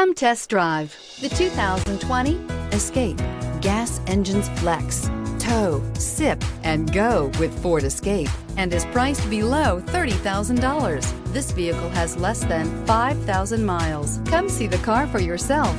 Come test drive the 2020 Escape. Gas engines flex, tow, sip, and go with Ford Escape, and is priced below $30,000. This vehicle has less than 5,000 miles. Come see the car for yourself.